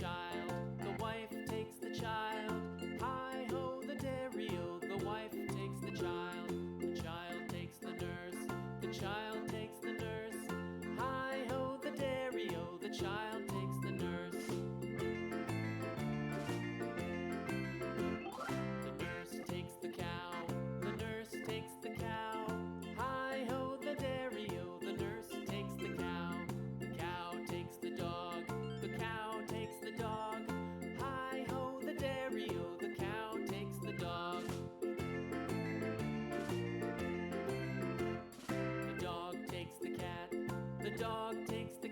child, the wife takes the child. Hi-ho, the dairy-o, the wife takes the child takes the nurse, the child takes the nurse. Hi-ho, the dairy-o, the child takes the nurse. The nurse takes the cow, the nurse takes the cow. Hi-ho, the dairy-o, the nurse takes the cow. The cow takes the dog, the cow takes the dog. Hi-ho, the dairy-o, the cow takes the dog. The dog takes the cat, the dog takes the